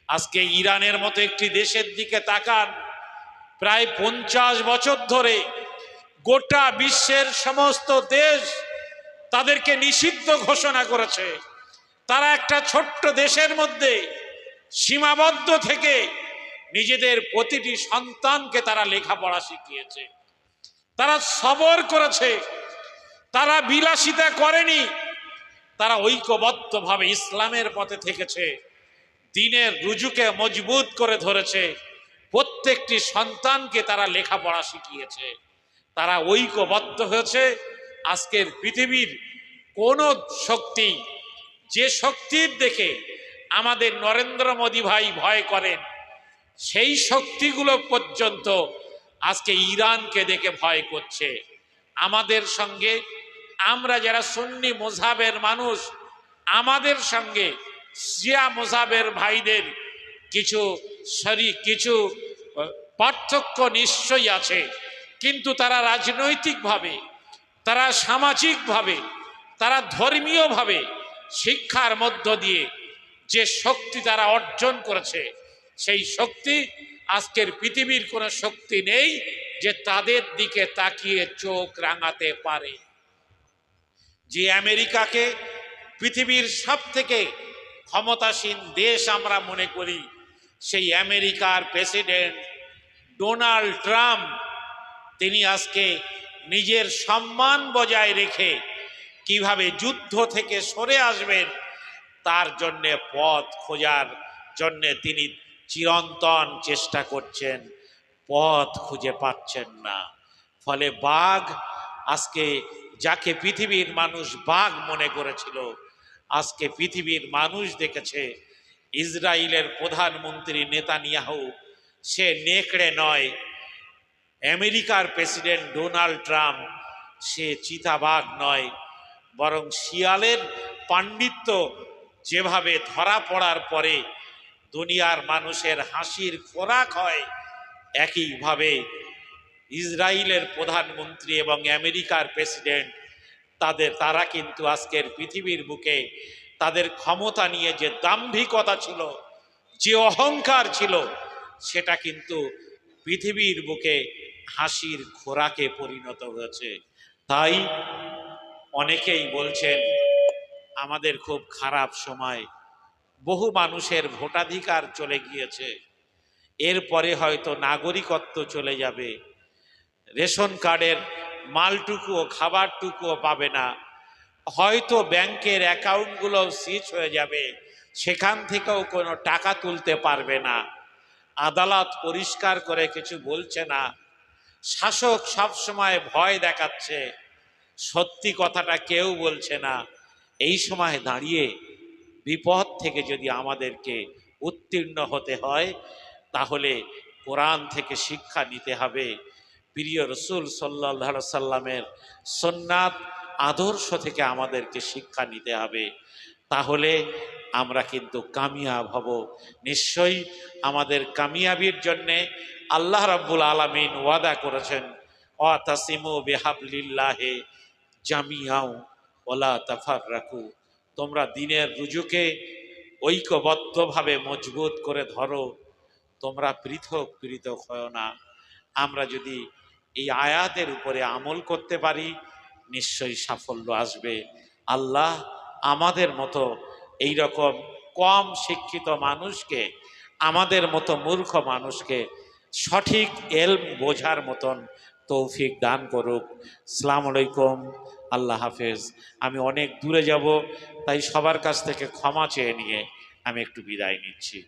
আজকে ইরানের মতো একটি দেশের দিকে তাকান, প্রায় 50 বছর ধরে গোটা বিশ্বের সমস্ত দেশ তাদেরকে নিষিদ্ধ ঘোষণা করেছে। তারা একটা ছোট্ট দেশের মধ্যে সীমাবদ্ধ থেকে নিজেদের প্রতিটি সন্তানকে তারা লেখাপড়া শিখিয়েছে, তারা সবর করেছে, তারা বিলাসিতা করেনি, তারা ঐক্যবদ্ধভাবে ইসলামের পথে থেকেছে, দ্বীনের রুজুকে মজবুত করে ধরেছে, প্রত্যেকটি সন্তানকে তারা লেখাপড়া শিখিয়েছে, তারা ঐক্যবদ্ধ হয়েছে। আজকের পৃথিবীর কোন শক্তি, যে শক্তির দেখে আমাদের নরেন্দ্র মোদী ভাই ভয় করেন, সেই শক্তিগুলো পর্যন্ত আজকে ইরানকে দেখে ভয় করছে। আমাদের সঙ্গে, আমরা যারা সুন্নি মযহাবের মানুষ, আমাদের সঙ্গে শিয়া মযহাবের ভাইদের কিছু পার্থক্য নিশ্চয়ই আছে, কিন্তু তারা রাজনৈতিকভাবে, তারা সামাজিকভাবে, তারা ধর্মীয়ভাবে শিক্ষার মধ্য দিয়ে যে শক্তি তারা অর্জন করেছে, সেই শক্তি আজকের পৃথিবীর কোনো শক্তি নেই যে তাদের দিকে তাকিয়ে চোখ রাঙাতে পারে। যে আমেরিকাকে পৃথিবীর সবথেকে ক্ষমতাসীন দেশ আমরা মনে করি, সেই আমেরিকার প্রেসিডেন্ট ডোনাল্ড ট্রাম্প, তিনি আজকে নিজের সম্মান বজায় রেখে কিভাবে যুদ্ধ থেকে সরে আসবেন তার জন্যে পথ খোঁজার জন্যে তিনি চিরন্তন চেষ্টা করছেন, পথ খুঁজে পাচ্ছেন না। ফলে বাঘ, আজকে যাকে পৃথিবীর মানুষ বাঘ মনে করেছিল, আজকে পৃথিবীর মানুষ দেখেছে ইসরায়েলের প্রধানমন্ত্রী নেতানিয়াহু সে নেকড়ে নয়, আমেরিকার প্রেসিডেন্ট ডোনাল্ড ট্রাম্প সে চিতাবাঘ নয়, বরং শিয়ালের পাণ্ডিত্য যেভাবে ধরা পড়ার পরে দুনিয়ার মানুষের হাসির খোরাক হয়, একইভাবে ইসরায়েলের প্রধানমন্ত্রী এবং আমেরিকার প্রেসিডেন্ট তারা কিন্তু আজকের পৃথিবীর বুকে তাদের ক্ষমতা নিয়ে যে দাম্ভিকতা ছিল, যে অহংকার ছিল, সেটা কিন্তু পৃথিবীর বুকে হাসির খোরাকে পরিণত হয়েছে। তাই অনেকেই বলছেন আমাদের খুব খারাপ সময়, বহু মানুষের ভোটাধিকার চলে গিয়েছে, এরপরে হয়তো নাগরিকত্ব চলে যাবে, রেশন কার্ডের মালটুকুও খাবারটুকুও পাবে না, হয়তো ব্যাংকের অ্যাকাউন্টগুলো সিজ হয়ে যাবে, সেখান থেকেও কোনো টাকা তুলতে পারবে না, আদালত পরিষ্কার করে কিছু বলছে না, শাসক সবসময় ভয় দেখাচ্ছে, সত্যি কথাটা কেউ বলছে না। এই সময় দাঁড়িয়ে বিপদ থেকে যদি আমাদেরকে উত্তীর্ণ হতে হয়, তাহলে কোরআন থেকে শিক্ষা নিতে হবে, প্রিয় রসুল সাল্লাল্লাহু আলাইহি সাল্লামের সুন্নাত আদর্শ থেকে আমাদেরকে শিক্ষা নিতে হবে, তাহলে আমরা কিন্তু কামিয়াব হব। নিশ্চয়ই আমাদের কামিয়াবির জন্যে আল্লাহ রাব্বুল আলামিন ওয়াদা করেছেন, ওয়াতাসিমু বিহাবলিল্লাহি জামিআও ওয়ালা তাফাররাকু, তোমরা দ্বীনের রুজুকে ঐক্যবদ্ধভাবে মজবুত করে ধরো, তোমরা পৃথক পৃথক হয় না। আমরা যদি এই আয়াতের উপরে আমল করতে পারি, নিশ্চয়ই সাফল্য আসবে। আল্লাহ আমাদের মতো এই রকম কম শিক্ষিত মানুষকে, আমাদের মতো মূর্খ মানুষকে সঠিক এলম বোঝার মতন তৌফিক দান করুক। আসসালামু আলাইকুম, আল্লাহ হাফেজ। আমি অনেক দূরে যাব, তাই সবার কাছ থেকে ক্ষমা চেয়ে নিয়ে আমি একটু বিদায় নিচ্ছি।